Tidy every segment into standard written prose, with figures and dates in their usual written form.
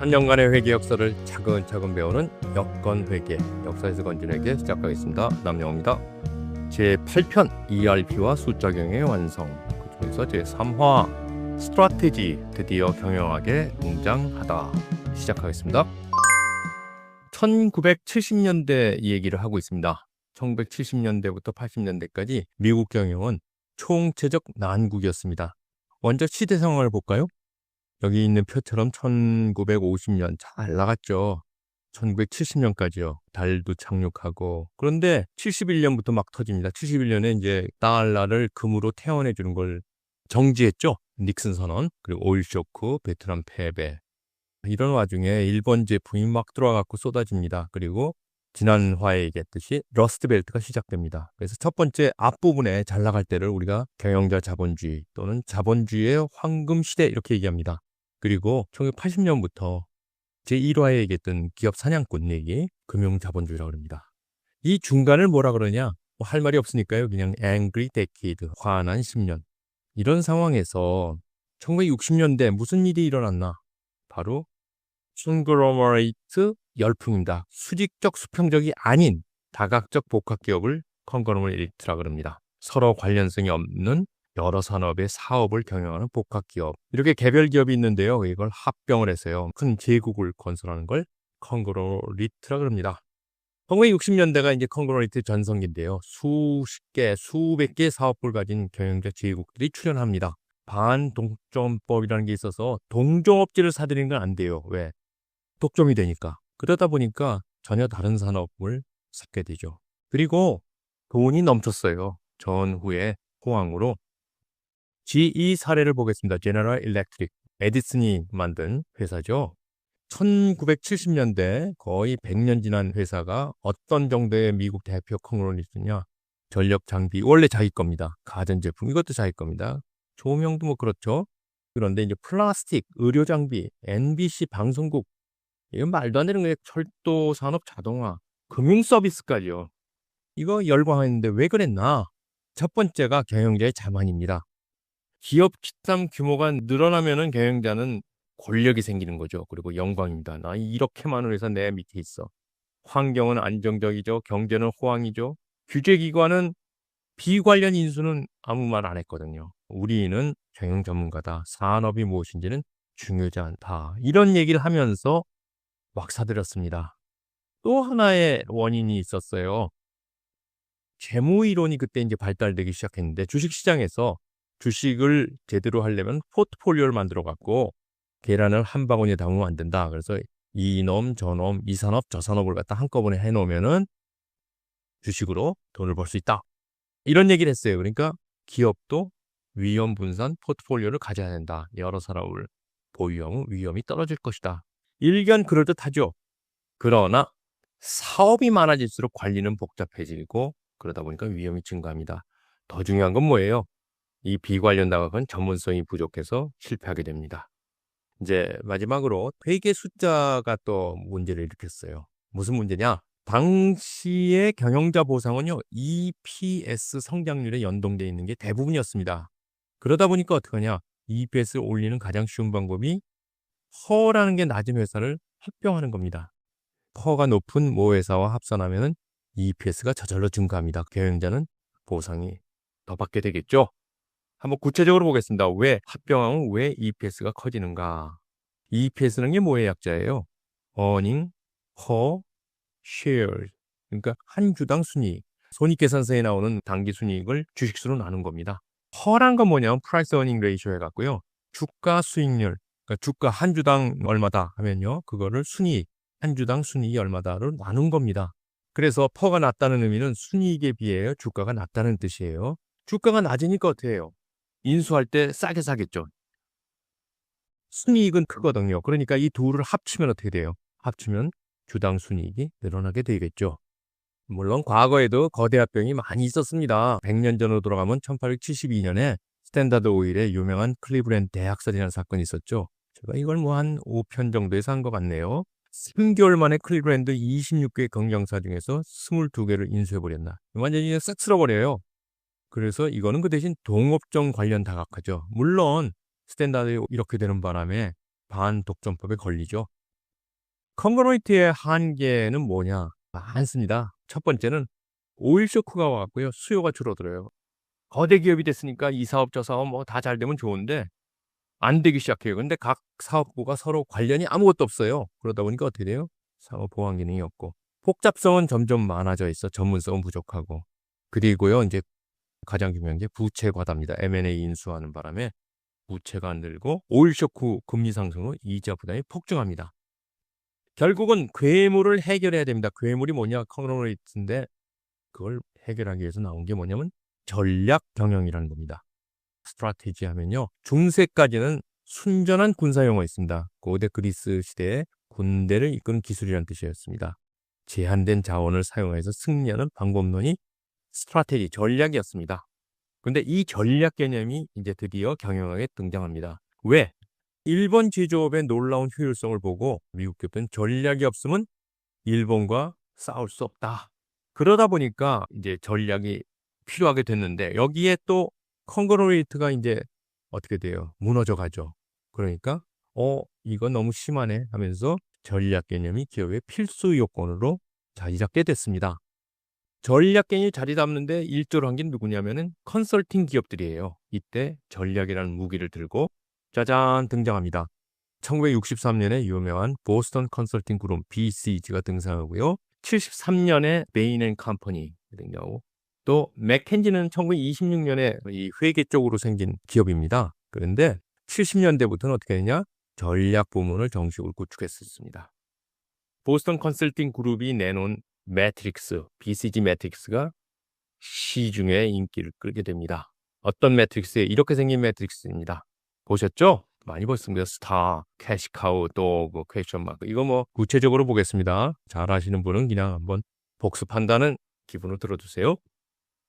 3년간의 회계 역사를 차근차근 배우는 여건 회계, 역사에서 건진 회계 시작하겠습니다. 남영호입니다. 제8편 ERP와 숫자 경영의 완성, 그중에서 제3화 스트라테지, 드디어 경영학에 등장하다 시작하겠습니다. 1970년대 얘기를 하고 있습니다. 1970년대부터 80년대까지 미국 경영은 총체적 난국이었습니다. 먼저 시대 상황을 볼까요? 여기 있는 표처럼 1950년 잘 나갔죠. 1970년까지요. 달도 착륙하고. 그런데 71년부터 막 터집니다. 71년에 이제 달러를 금으로 태원해 주는 걸 정지했죠. 닉슨 선언, 그리고 오일 쇼크, 베트남 패배. 이런 와중에 일본 제품이 막 들어와갖고 쏟아집니다. 그리고 지난 화에 얘기했듯이 러스트 벨트가 시작됩니다. 그래서 첫 번째 앞부분에 잘 나갈 때를 우리가 경영자 자본주의 또는 자본주의의 황금 시대 이렇게 얘기합니다. 그리고 1980년부터 제1화에 얘기했던 기업 사냥꾼 얘기, 금융자본주의라고 합니다. 이 중간을 뭐라 그러냐? 뭐 할 말이 없으니까요. 그냥 angry decade, 화난 10년. 이런 상황에서 1960년대 무슨 일이 일어났나? 바로 컨글로머레이트 열풍입니다. 수직적 수평적이 아닌 다각적 복합기업을 컨글로머레이트라고 그럽니다. 서로 관련성이 없는 여러 산업의 사업을 경영하는 복합기업. 이렇게 개별 기업이 있는데요. 이걸 합병을 해서요. 큰 제국을 건설하는 걸 컨글로머레이트라고 합니다. 1960년대가 이제 컨글로머레이트 전성기인데요. 수십 개, 수백 개의 사업부를 가진 경영자 제국들이 출연합니다. 반독점법이라는 게 있어서 동종업체를 사들이는 건 안 돼요. 왜? 독점이 되니까. 그러다 보니까 전혀 다른 산업을 샀게 되죠. 그리고 돈이 넘쳤어요. 전후에 호황으로. GE 사례를 보겠습니다. 제너럴 일렉트릭, 에디슨이 만든 회사죠. 1970년대 거의 100년 지난 회사가 어떤 정도의 미국 대표 컨글로머레이트냐? 전력 장비, 원래 자기 겁니다. 가전제품, 이것도 자기 겁니다. 조명도 뭐 그렇죠. 그런데 이제 플라스틱, 의료 장비, NBC 방송국, 이건 말도 안 되는 거예요. 철도 산업, 자동화, 금융 서비스까지요. 이거 열광했는데 왜 그랬나? 첫 번째가 경영자의 자만입니다. 기업 집단 규모가 늘어나면은 경영자는 권력이 생기는 거죠. 그리고 영광입니다. 나 이렇게 많은 회사 내 밑에 있어. 환경은 안정적이죠. 경제는 호황이죠. 규제기관은 비관련 인수는 아무 말 안 했거든요. 우리는 경영 전문가다. 산업이 무엇인지는 중요하지 않다. 이런 얘기를 하면서 막 사들였습니다. 또 하나의 원인이 있었어요. 재무 이론이 그때 이제 발달되기 시작했는데 주식시장에서 주식을 제대로 하려면 포트폴리오를 만들어 갖고 계란을 한 바구니에 담으면 안 된다. 그래서 이놈 저놈 이 산업 저 산업을 갖다 한꺼번에 해놓으면은 주식으로 돈을 벌 수 있다. 이런 얘기를 했어요. 그러니까 기업도 위험 분산 포트폴리오를 가져야 된다. 여러 산업을 보유하면 위험이 떨어질 것이다. 일견 그럴듯하죠. 그러나 사업이 많아질수록 관리는 복잡해지고 그러다 보니까 위험이 증가합니다. 더 중요한 건 뭐예요? 이 비관련 다각은 전문성이 부족해서 실패하게 됩니다. 이제 마지막으로 회계 숫자가 또 문제를 일으켰어요. 무슨 문제냐? 당시의 경영자 보상은요, EPS 성장률에 연동되어 있는 게 대부분이었습니다. 그러다 보니까 어떡하냐? EPS를 올리는 가장 쉬운 방법이 퍼라는 게 낮은 회사를 합병하는 겁니다. 퍼가 높은 모 회사와 합산하면 EPS가 저절로 증가합니다. 경영자는 보상이 더 받게 되겠죠? 한번 구체적으로 보겠습니다. 왜 합병하면 왜 EPS가 커지는가? EPS는 게 뭐의 약자예요? Earning per share. 그러니까 한 주당 순이익. 손익계산서에 나오는 당기 순이익을 주식수로 나눈 겁니다. 퍼란 건 뭐냐면 price earning ratio 해갖고요. 주가 수익률. 그러니까 주가 한 주당 얼마다 하면요. 그거를 순이익. 한 주당 순이익이 얼마다로 나눈 겁니다. 그래서 퍼가 낮다는 의미는 순이익에 비해 주가가 낮다는 뜻이에요. 주가가 낮으니까 어떻게 해요? 인수할 때 싸게 사겠죠. 순이익은 크거든요. 그러니까 이 둘을 합치면 어떻게 돼요? 합치면 주당 순이익이 늘어나게 되겠죠. 물론 과거에도 거대 합병이 많이 있었습니다. 100년 전으로 돌아가면 1872년에 스탠다드 오일의 유명한 클리브랜드 대학살이라는 사건이 있었죠. 제가 이걸 뭐 한 5편 정도에서 한 것 같네요. 3개월 만에 클리브랜드 26개 경영사 중에서 22개를 인수해버렸나. 완전히 싹 쓸어버려요. 그래서 이거는 그 대신 동업종 관련 다각화죠. 물론 스탠다드 이렇게 되는 바람에 반독점법에 걸리죠. 컨그로이트의 한계는 뭐냐? 많습니다. 첫 번째는 오일 쇼크가 와갖고요. 수요가 줄어들어요. 거대 기업이 됐으니까 이 사업 저 사업 뭐 다 잘 되면 좋은데 안 되기 시작해요. 근데 각 사업부가 서로 관련이 아무것도 없어요. 그러다 보니까 어떻게 돼요? 사업 보완 기능이 없고 복잡성은 점점 많아져 있어. 전문성은 부족하고. 그리고요, 이제 가장 중요한 게 부채 과다입니다. M&A 인수하는 바람에 부채가 안 늘고 오일 쇼크 금리 상승으로 이자 부담이 폭증합니다. 결국은 괴물을 해결해야 됩니다. 괴물이 뭐냐? 컨그로이트인데 그걸 해결하기 위해서 나온 게 뭐냐면 전략 경영이라는 겁니다. 스트라테지 하면요. 중세까지는 순전한 군사 용어가 있습니다. 고대 그리스 시대에 군대를 이끄는 기술이라는 뜻이었습니다. 제한된 자원을 사용해서 승리하는 방법론이 스트라테지, 전략이었습니다. 근데 이 전략 개념이 이제 드디어 경영학에 등장합니다. 왜? 일본 제조업의 놀라운 효율성을 보고 미국 기업은 전략이 없으면 일본과 싸울 수 없다. 그러다 보니까 이제 전략이 필요하게 됐는데 여기에 또 컨그로이트가 이제 어떻게 돼요? 무너져 가죠. 그러니까 이건 너무 심하네 하면서 전략 개념이 기업의 필수 요건으로 자리 잡게 됐습니다. 전략 개념이 자리 잡는데 일조를 한 게 누구냐면은 컨설팅 기업들이에요. 이때 전략이라는 무기를 들고 짜잔 등장합니다. 1963년에 유명한 보스턴 컨설팅 그룹 BCG가 등장하고요. 73년에 베인 앤 컴퍼니 등장하고 또 맥켄지는 1926년에 이 회계 쪽으로 생긴 기업입니다. 그런데 70년대부터는 어떻게 되냐? 전략 부문을 정식으로 구축했었습니다. 보스턴 컨설팅 그룹이 내놓은 매트릭스, BCG 매트릭스가 시중에 인기를 끌게 됩니다. 어떤 매트릭스에 이렇게 생긴 매트릭스입니다. 보셨죠? 많이 보셨습니다. 스타, 캐시카우, 또 뭐 퀘스천 마크. 이거 뭐 구체적으로 보겠습니다. 잘 아시는 분은 그냥 한번 복습한다는 기분을 들어주세요.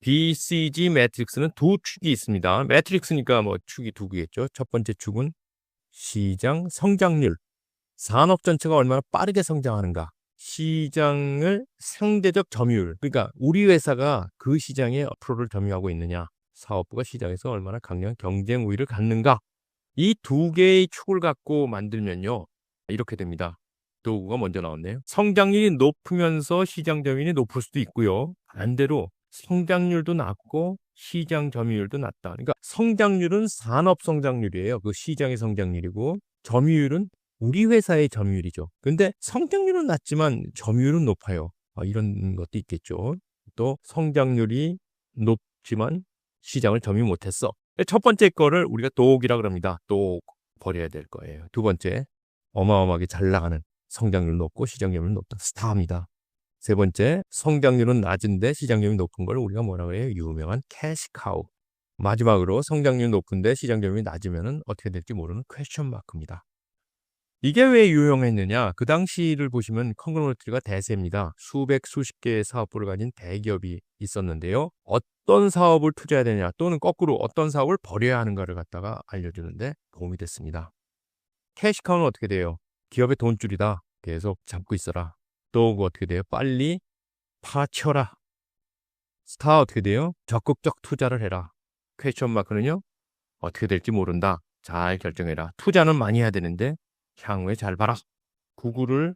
BCG 매트릭스는 두 축이 있습니다. 매트릭스니까 뭐 축이 두 개겠죠. 첫 번째 축은 시장 성장률. 산업 전체가 얼마나 빠르게 성장하는가. 시장을 상대적 점유율. 그러니까 우리 회사가 그 시장에 프로를 점유하고 있느냐. 사업부가 시장에서 얼마나 강력한 경쟁 우위를 갖는가. 이 두 개의 축을 갖고 만들면요. 이렇게 됩니다. 도구가 먼저 나왔네요. 성장률이 높으면서 시장 점유율이 높을 수도 있고요. 반대로 성장률도 낮고 시장 점유율도 낮다. 그러니까 성장률은 산업 성장률이에요. 그 시장의 성장률이고 점유율은 우리 회사의 점유율이죠. 근데 성장률은 낮지만 점유율은 높아요. 이런 것도 있겠죠. 또 성장률이 높지만 시장을 점유 못했어. 첫 번째 거를 우리가 독이라 그럽니다. 독 버려야 될 거예요. 두 번째, 어마어마하게 잘 나가는 성장률 높고 시장률은 높다. 스타입니다. 세 번째, 성장률은 낮은데 시장률이 높은 걸 우리가 뭐라고 해요? 유명한 캐시카우. 마지막으로 성장률이 높은데 시장률이 낮으면 어떻게 될지 모르는 퀘스천 마크입니다. 이게 왜 유용했느냐? 그 당시를 보시면 컨그로이트가 대세입니다. 수백, 수십 개의 사업부를 가진 대기업이 있었는데요. 어떤 사업을 투자해야 되냐 또는 거꾸로 어떤 사업을 버려야 하는가를 갖다가 알려주는데 도움이 됐습니다. 캐시카우는 어떻게 돼요? 기업의 돈줄이다. 계속 잡고 있어라. 또 어떻게 돼요? 빨리 파쳐라. 스타 어떻게 돼요? 적극적 투자를 해라. 퀘스천 마크는요? 어떻게 될지 모른다. 잘 결정해라. 투자는 많이 해야 되는데 향후에 잘 봐라. 구글을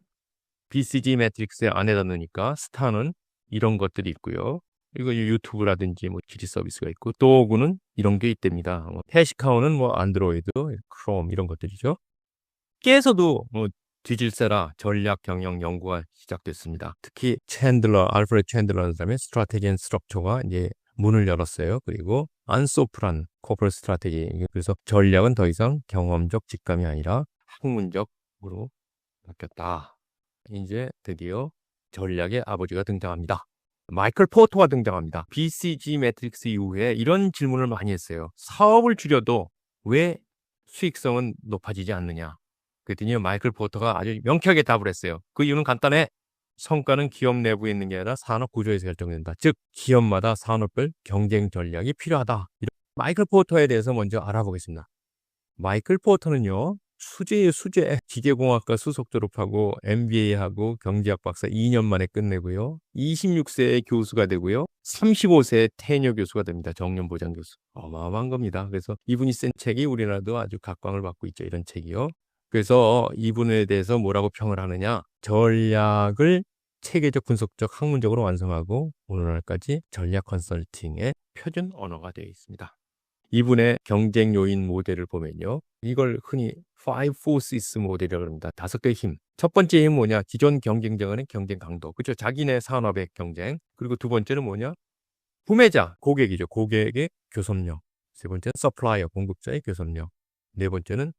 BCG 매트릭스에 안에다 넣으니까 스타는 이런 것들이 있고요. 이거 유튜브라든지 뭐 기지 서비스가 있고 도구는 이런 게 있답니다. 캐시카우는 뭐 안드로이드, 크롬 이런 것들이죠. 깨서도 뭐 뒤질세라 전략 경영 연구가 시작됐습니다. 특히 알프레드 챈들러라는 사람의 스트래티지 앤 스트럭처가 이제 문을 열었어요. 그리고 안소프란 코퍼레이트 스트래티지. 그래서 전략은 더 이상 경험적 직감이 아니라 학문적으로 바뀌었다. 이제 드디어 전략의 아버지가 등장합니다. 마이클 포터가 등장합니다. BCG 매트릭스 이후에 이런 질문을 많이 했어요. 사업을 줄여도 왜 수익성은 높아지지 않느냐? 그랬더니 마이클 포터가 아주 명쾌하게 답을 했어요. 그 이유는 간단해. 성과는 기업 내부에 있는 게 아니라 산업 구조에서 결정된다. 즉 기업마다 산업별 경쟁 전략이 필요하다. 마이클 포터에 대해서 먼저 알아보겠습니다. 마이클 포터는요. 수재예요, 수재. 기계공학과 수석 졸업하고 MBA하고 경제학 박사 2년 만에 끝내고요. 26세에 교수가 되고요. 35세에 테뉴어 교수가 됩니다. 정년보장 교수. 어마어마한 겁니다. 그래서 이분이 쓴 책이 우리나라도 아주 각광을 받고 있죠. 이런 책이요. 그래서 이분에 대해서 뭐라고 평을 하느냐. 전략을 체계적 분석적 학문적으로 완성하고 오늘날까지 전략 컨설팅의 표준 언어가 되어 있습니다. 이분의 경쟁 요인 모델을 보면요. 이걸 흔히 Five Forces 모델이라고 합니다. 5개의 힘. 첫 번째 힘은 뭐냐? 기존 경쟁자 간의 경쟁 강도. 그렇죠? 자기네 산업의 경쟁. 그리고 두 번째는 뭐냐? 구매자, 고객이죠. 고객의 교섭력. 세 번째는 서플라이어, 공급자의 교섭력. 네 번째는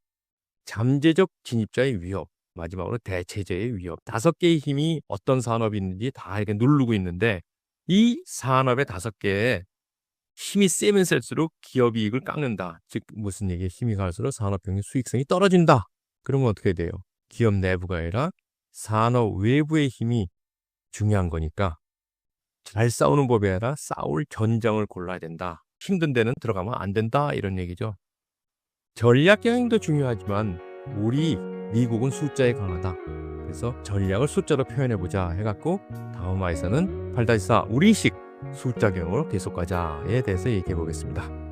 잠재적 진입자의 위협. 마지막으로 대체제의 위협. 5개의 힘이 어떤 산업이 있는지 다 이렇게 누르고 있는데 이 산업의 5개의 힘이 세면 셀수록 기업 이익을 깎는다. 즉 무슨 얘기에 힘이 갈수록 산업 병의 수익성이 떨어진다. 그러면 어떻게 돼요? 기업 내부가 아니라 산업 외부의 힘이 중요한 거니까 잘 싸우는 법이 아니라 싸울 전장을 골라야 된다. 힘든 데는 들어가면 안 된다. 이런 얘기죠. 전략 경영도 중요하지만 우리 미국은 숫자에 강하다. 그래서 전략을 숫자로 표현해보자 해갖고 다음 화에서는 8-4 우리식 숫자 경영으로 계속 가자에 대해서 얘기해 보겠습니다.